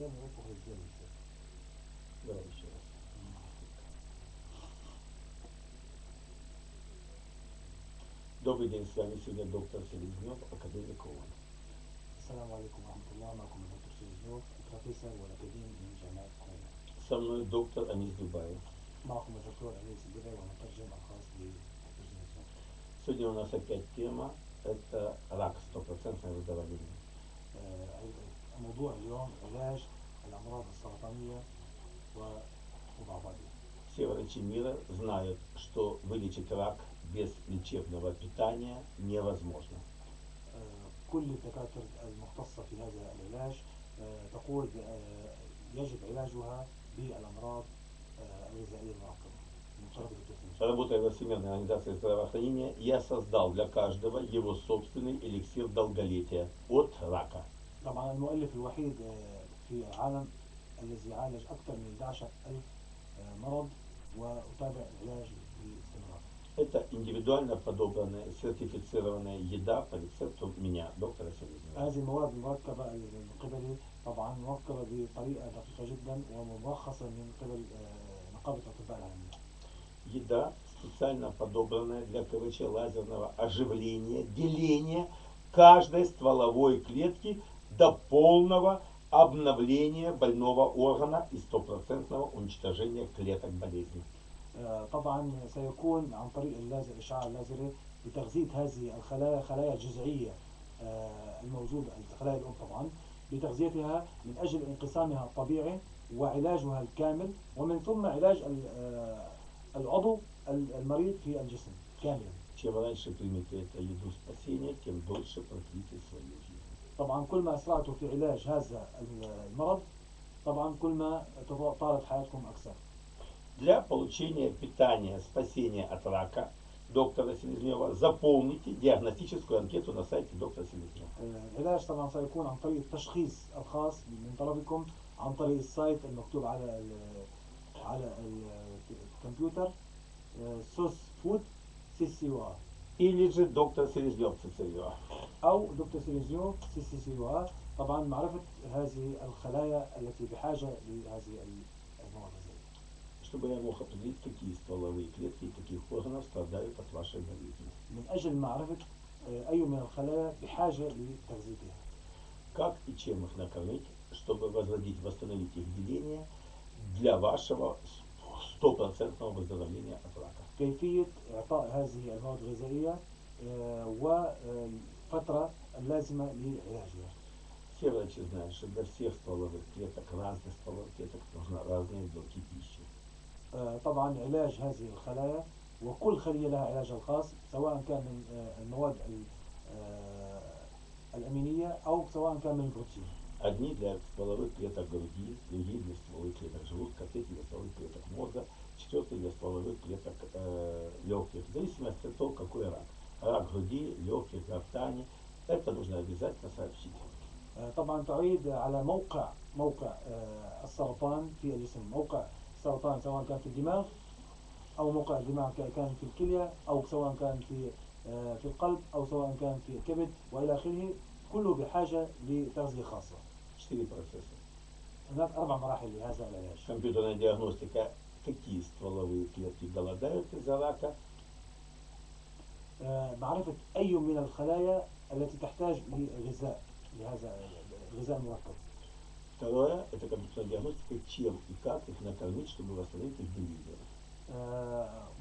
Давай еще раз. Добрый день, с вами сегодня доктор Селезнев, академик ООН. السلام عليكم ورحمة الله. معكم الدكتور سيزنوف بروفيسور والأكاديمي من جامعة قوم. Со мной доктор Анис Дубаев. معكم الدكتور أنيس الدبي والمترجم الخاص بدكتور سيزنوف. Сегодня у нас опять тема – это рак, стопроцентное выздоровление. موضوع اليوم علاج الأمراض السرطانية ومضاعفاتها. Все врачи мира знают, что вылечить рак без лечебного питания невозможно. كل الدكاترة المختصة في هذا العلاج تقول يجب علاجها بالأمراض الغذائية المركبة. Работая во Всемирной организации здравоохранения, я создал для каждого его собственный эликсир долголетия от рака. طبعا المؤلف الوحيد في العالم الذي عالج أكثر من 11,000 مرض وأتابع العلاج باستمرار. Это индивидуально подобранная, сертифицированная еда по рецепту меня, доктора Селезнева. هذه المواد المركبة من قبلي طبعا مركبة بطريقة دقيقة جدا ومرخصة من قبل نقابة الأطباء العالمية. Еда специально подобранная для КВЧ лазерного оживления, деления каждой стволовой клетки до полного обновления больного органа и стопроцентного уничтожения клеток болезни. طبعا سيكون عن طريق اللازر الإشعاع اللازري بتغذية هذه الخلايا خلايا جذعية الموجودة خلايا الأم طبعا بتغذيتها من أجل انقسامها الطبيعي وعلاجها الكامل ومن ثم علاج العضو المريض في الجسم كاملا. Чем раньше примете эту еду спасения, тем дольше продлите свою жизнь. طبعا كل ما أسرعتوا في علاج هذا المرض طبعا كل ما طالت حياتكم أكثر. Для получения питания, спасения от рака доктора Селезнева заполните диагностическую анкету на сайте доктора Селезнева. العلاج طبعا سيكون عن طريق التشخيص الخاص من طلبكم عن طريق السايت المكتوب على الكمبيوتر SOS Food CCUA Или же доктор Селезнев ЦЦЮА. أو دكتور سيليزيو CCUA. طبعا معرفة هذه الخلايا التي بحاجة لهذه المواد. Чтобы я мог определить, какие стволовые клетки и каких органов страдают от вашей болезни. من أجل معرفة أي من الخلايا بحاجة لتغذيتها. Как и чем их накормить, чтобы возродить, восстановить их деление для вашего стопроцентного выздоровления от рака. كيفية إعطاء هذه المواد الغذائية وفترة اللازمة لعلاجها. Все врачи знают, что для всех стволовых клеток, разных стволовых клеток, нужны разные белки пищи. طبعا علاج هذه الخلايا وكل خلية لها علاجها الخاص سواء كان من المواد الأمينية أو سواء كان من البروتين. Одни для стволовых клеток груди, другие для стволовых клеток желудка, третьи для стволовых клеток мозга, четвертый для стволовых клеток легких. В зависимости от того, какой рак. Рак груди, легких, гортани. Это нужно обязательно сообщить. طبعا تعيد على موقع السرطان في الجسم. موقع السرطان سواء كان في الدماغ أو موقع الدماغ كان في الكلية أو سواء كان في القلب أو سواء كان في الكبد وإلى آخره. كله بحاجة لتغذية خاصة. 4 процесса. هناك 4 مراحل لهذا العلاج. Компьютерная диагностика, какие стволовые клетки голодают из-за рака. معرفة أي من الخلايا التي تحتاج لغذاء لهذا الغذاء المركب. Второе, это компьютерная диагностика, чем и как их накормить, чтобы восстановить их деление.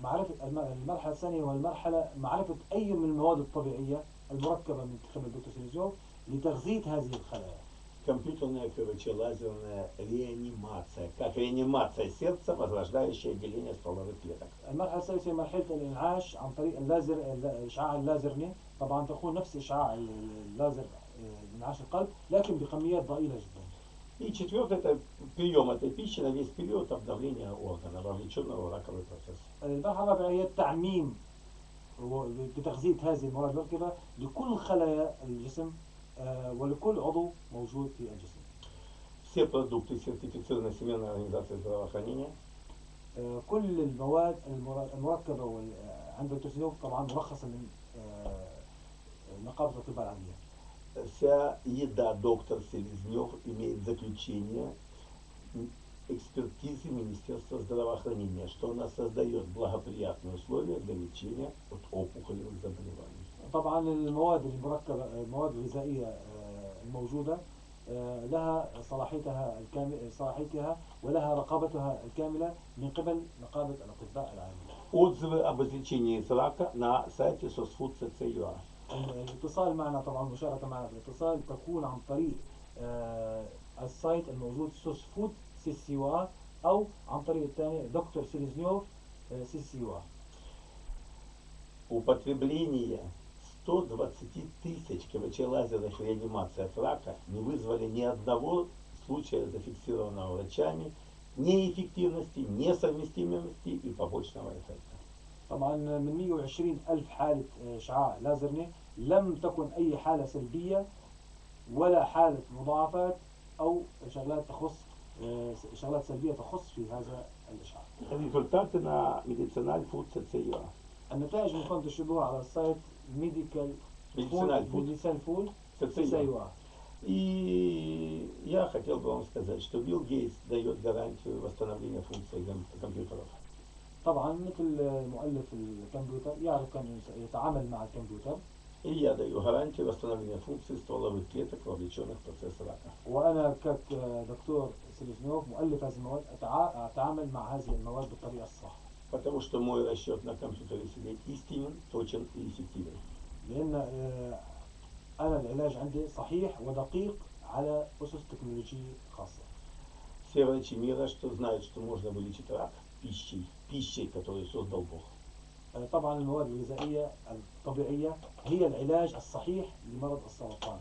معرفة المرحلة الثانية والمرحلة معرفة أي من المواد الطبيعية المركبة من قبل الدكتور سيليزيو لتغذية هذه الخلايا. Компьютерная КВЧ лазерная реанимация, как реанимация сердца, возрождающее деление стволовых клеток. المرحلة الثالثة مرحلة الإنعاش عن طريق اللازر الإشعاع اللازري. طبعا تكون نفس إشعاع اللازر إنعاش القلب لكن بكميات ضئيلة جدا. И четвертое, это прием этой пищи на весь период обновления органа, вовлеченного в раковый процесс. المرحلة الرابعة هي التعميم بتغذية هذه المواد المركبة لكل خلايا الجسم ولكل عضو موجود في الجسم. Все продукты сертифицированы Всемирной организацией здравоохранения. كل المواد المركبة عند الدكتور طبعا مرخصة من نقابة الأطباء العالمية. вся еда доктор Селезнев имеет заключение экспертизы Министерства здравоохранения, что она создает благоприятные условия для лечения от опухолевых заболеваний. طبعا المواد المركبة المواد الغذائية الموجودة لها صلاحيتها ولها رقابتها الكاملة من قبل نقابة الأطباء العالمية. Отзывы об излечении из рака на сайте sosfood.cc.ua. الاتصال معنا طبعا المشاركة معنا في الاتصال تكون عن طريق السايت الموجود سوسفود CCUA أو عن طريق الثاني دكتور سيليزنيوف CCUA. Употребление 120 тысяч КВЧ лазерных реанимаций от рака не вызвали ни одного случая, зафиксированного врачами, неэффективности, несовместимости и побочного эффекта. طبعا من 120 ألف حالة إشعاع لازرني لم تكن أي حالة سلبية ولا حالة مضاعفات أو شغلات سلبية تخص في هذا الإشعاع. Результаты на medicinalfood.cc.ua. النتائج ممكن تشوفوها على السايت medicinalfood.cc.ua. И я хотел бы вам сказать, что Билл Гейтс дает гарантию восстановления функций компьютеров. طبعا مثل مؤلف الكمبيوتر يعرف كيف يتعامل مع الكمبيوتر. И я даю гарантию восстановления функций стволовых клеток, вовлеченных в процесс рака. وأنا كدكتور سيليزنيوف مؤلف هذه المواد أتعامل مع هذه المواد بالطريقة الصح. Потому что мой расчет на компьютере сидит истинен, точен и эффективен. لأن أنا العلاج عندي صحيح ودقيق على أسس تكنولوجية خاصة. Все врачи мира, что знают, что можно вылечить рак пищей, которую создал Бог. طبعا المواد الغذائية الطبيعية هي العلاج الصحيح لمرض السرطان.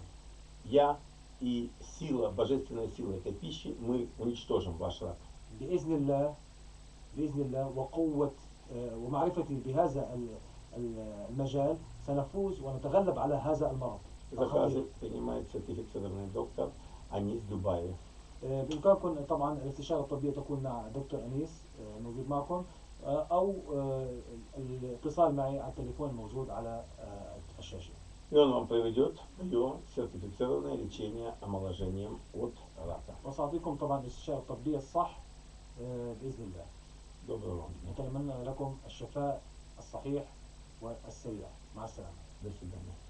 Я и сила, божественная сила этой пищи, мы уничтожим ваш рак. بإذن الله وقوة ومعرفتي بهذا المجال سنفوز ونتغلب على هذا المرض. Заказы принимает сертифицированный доктор Анис Дубаев. بإمكانكم طبعا الاستشارة الطبية تكون مع دكتور أنيس موجود معكم أو الاتصال معي على التليفون الموجود على الشاشة. И он вам проведет ее сертифицированное лечение омоложением от рака. وسأعطيكم طبعا الاستشارة الطبية الصح بإذن الله. Доброго вам. نتمنى لكم الشفاء الصحيح والسريع. مع السلامة. До свидания.